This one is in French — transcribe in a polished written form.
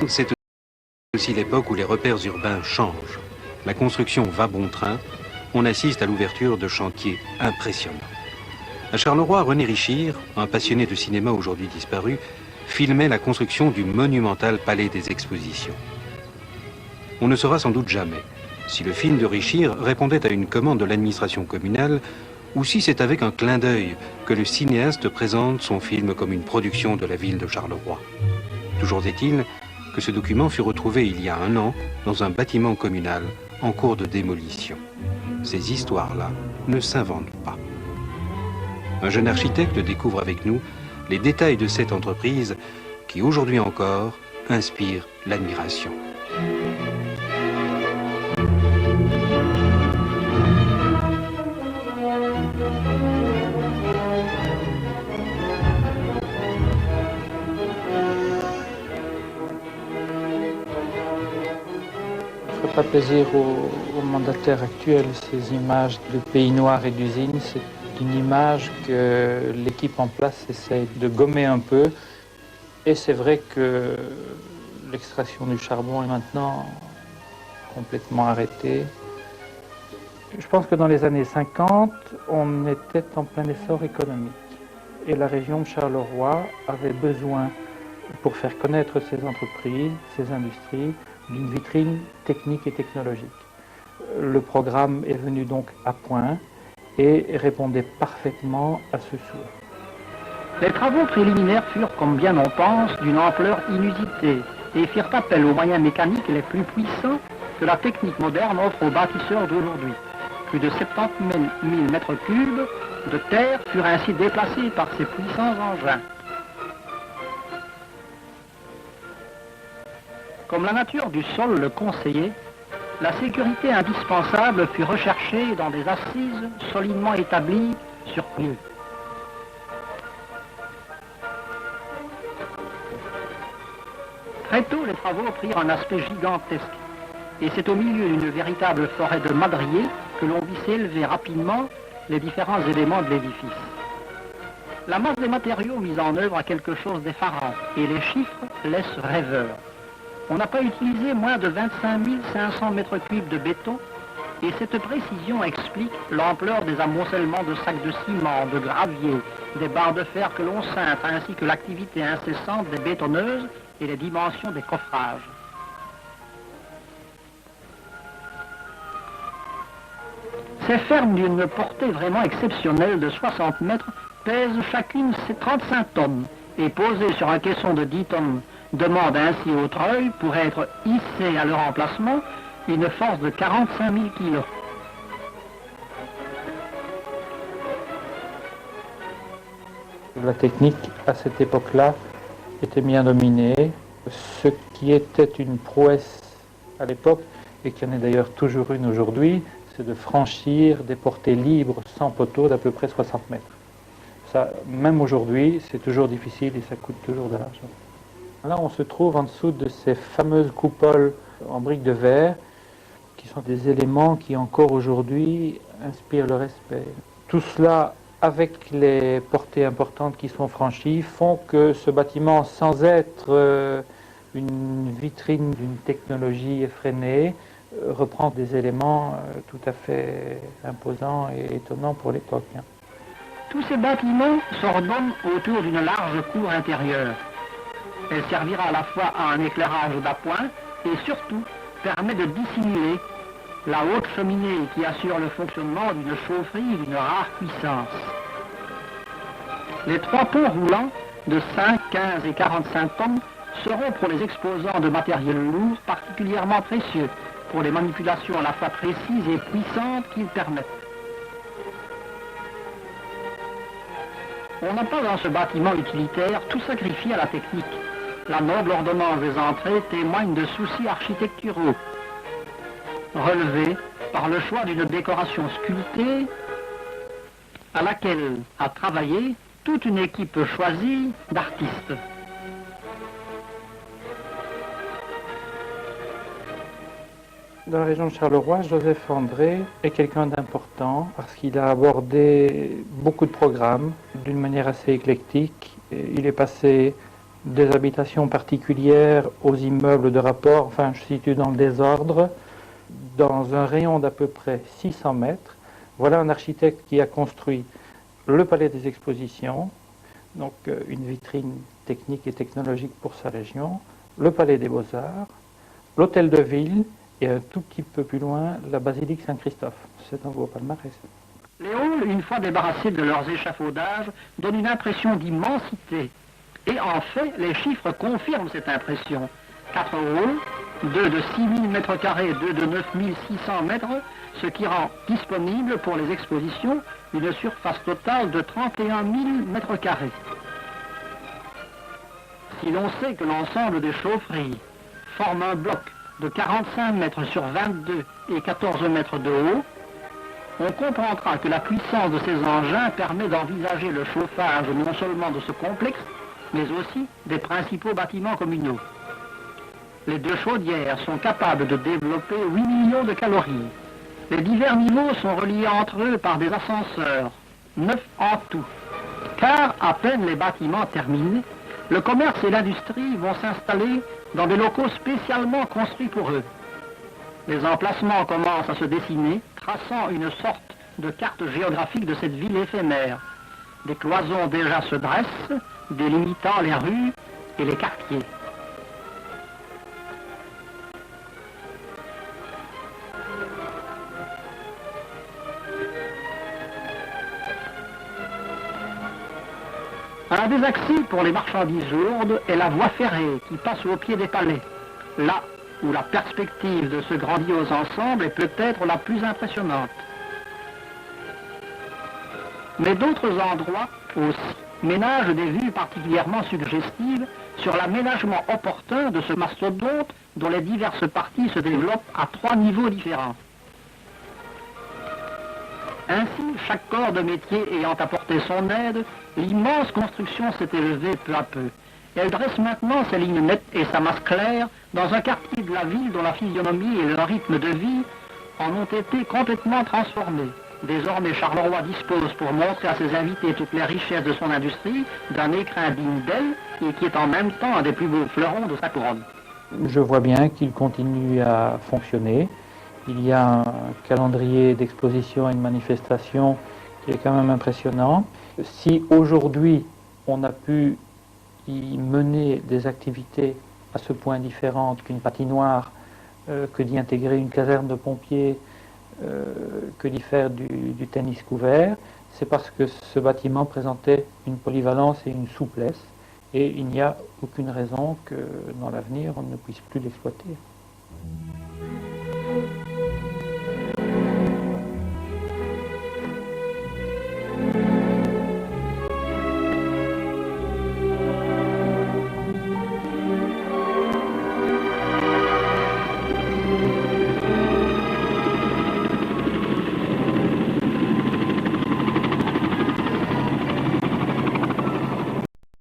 C'est aussi l'époque où les repères urbains changent. La construction va bon train. On assiste à l'ouverture de chantiers impressionnants. À Charleroi, René Richir, un passionné de cinéma aujourd'hui disparu, filmait la construction du monumental palais des expositions. On ne saura sans doute jamais si le film de Richir répondait à une commande de l'administration communale ou si c'est avec un clin d'œil que le cinéaste présente son film comme une production de la ville de Charleroi. Toujours est-il que ce document fut retrouvé il y a 1 an dans un bâtiment communal en cours de démolition. Ces histoires-là ne s'inventent pas. Un jeune architecte découvre avec nous les détails de cette entreprise qui, aujourd'hui encore, inspire l'admiration. Pas plaisir au mandataire actuel, ces images de pays noirs et d'usines. C'est une image que l'équipe en place essaye de gommer un peu. Et c'est vrai que l'extraction du charbon est maintenant complètement arrêtée. Je pense que dans les années 50, on était en plein essor économique. Et la région de Charleroi avait besoin, pour faire connaître ses entreprises, ses industries, d'une vitrine technique et technologique. Le programme est venu donc à point et répondait parfaitement à ce souhait. Les travaux préliminaires furent, comme bien on pense, d'une ampleur inusitée et firent appel aux moyens mécaniques les plus puissants que la technique moderne offre aux bâtisseurs d'aujourd'hui. Plus de 70 000 mètres cubes de terre furent ainsi déplacés par ces puissants engins. Comme la nature du sol le conseillait, la sécurité indispensable fut recherchée dans des assises solidement établies sur pied. Très tôt, les travaux prirent un aspect gigantesque, et c'est au milieu d'une véritable forêt de madriers que l'on vit s'élever rapidement les différents éléments de l'édifice. La masse des matériaux mis en œuvre a quelque chose d'effarant, et les chiffres laissent rêveurs. On n'a pas utilisé moins de 25 500 mètres cubes de béton, et cette précision explique l'ampleur des amoncellements de sacs de ciment, de gravier, des barres de fer que l'on cintre, ainsi que l'activité incessante des bétonneuses et les dimensions des coffrages. Ces fermes d'une portée vraiment exceptionnelle de 60 mètres pèsent chacune 35 tonnes et posées sur un caisson de 10 tonnes demandent ainsi au treuil, pour être hissées à leur emplacement, une force de 45 000 kilos. La technique, à cette époque-là, était bien dominée. Ce qui était une prouesse à l'époque, et qui en est d'ailleurs toujours une aujourd'hui, c'est de franchir des portées libres sans poteau d'à peu près 60 mètres. Ça, même aujourd'hui, c'est toujours difficile et ça coûte toujours de l'argent. Là, on se trouve en dessous de ces fameuses coupoles en briques de verre, qui sont des éléments qui encore aujourd'hui inspirent le respect. Tout cela, avec les portées importantes qui sont franchies, font que ce bâtiment, sans être une vitrine d'une technologie effrénée, reprend des éléments tout à fait imposants et étonnants pour l'époque. Tous ces bâtiments s'ordonnent autour d'une large cour intérieure. Elle servira à la fois à un éclairage d'appoint et surtout permet de dissimuler la haute cheminée qui assure le fonctionnement d'une chaufferie d'une rare puissance. Les 3 ponts roulants de 5, 15 et 45 tonnes seront pour les exposants de matériel lourd particulièrement précieux pour les manipulations à la fois précises et puissantes qu'ils permettent. On n'a pas dans ce bâtiment utilitaire tout sacrifié à la technique. La noble ordonnance des entrées témoigne de soucis architecturaux, relevés par le choix d'une décoration sculptée à laquelle a travaillé toute une équipe choisie d'artistes. Dans la région de Charleroi, Joseph André est quelqu'un d'important parce qu'il a abordé beaucoup de programmes d'une manière assez éclectique. Il est passé des habitations particulières aux immeubles de rapport, enfin je situe dans le désordre, dans un rayon d'à peu près 600 mètres. Voilà un architecte qui a construit le Palais des Expositions, donc une vitrine technique et technologique pour sa région, le Palais des Beaux-Arts, l'Hôtel de Ville et un tout petit peu plus loin, la Basilique Saint-Christophe. C'est un beau palmarès. Les halls, une fois débarrassés de leurs échafaudages, donnent une impression d'immensité. Et en fait, les chiffres confirment cette impression. 4 halls, 2 de 6000 m² et 2 de 9600 mètres, ce qui rend disponible pour les expositions une surface totale de 31 000 m². Si l'on sait que l'ensemble des chaufferies forme un bloc de 45 mètres sur 22 et 14 mètres de haut, on comprendra que la puissance de ces engins permet d'envisager le chauffage non seulement de ce complexe, mais aussi des principaux bâtiments communaux. Les 2 chaudières sont capables de développer 8 millions de calories. Les divers niveaux sont reliés entre eux par des ascenseurs, 9 en tout. Car, à peine les bâtiments terminés, le commerce et l'industrie vont s'installer dans des locaux spécialement construits pour eux. Les emplacements commencent à se dessiner, traçant une sorte de carte géographique de cette ville éphémère. Des cloisons déjà se dressent, délimitant les rues et les quartiers. Un des accès pour les marchandises lourdes est la voie ferrée qui passe au pied des palais, là où la perspective de ce grandiose ensemble est peut-être la plus impressionnante. Mais d'autres endroits aussi ménagent des vues particulièrement suggestives sur l'aménagement opportun de ce mastodonte dont les diverses parties se développent à 3 niveaux différents. Ainsi, chaque corps de métier ayant apporté son aide, l'immense construction s'est élevée peu à peu. Elle dresse maintenant ses lignes nettes et sa masse claire dans un quartier de la ville dont la physionomie et le rythme de vie en ont été complètement transformés. Désormais, Charleroi dispose pour montrer à ses invités toutes les richesses de son industrie d'un écrin digne d'elle et qui est en même temps un des plus beaux fleurons de sa couronne. Je vois bien qu'il continue à fonctionner. Il y a un calendrier d'exposition et de manifestations qui est quand même impressionnant. Si aujourd'hui on a pu y mener des activités à ce point différentes qu'une patinoire, que d'y intégrer une caserne de pompiers, que d'y faire du tennis couvert, c'est parce que ce bâtiment présentait une polyvalence et une souplesse, et il n'y a aucune raison que dans l'avenir on ne puisse plus l'exploiter.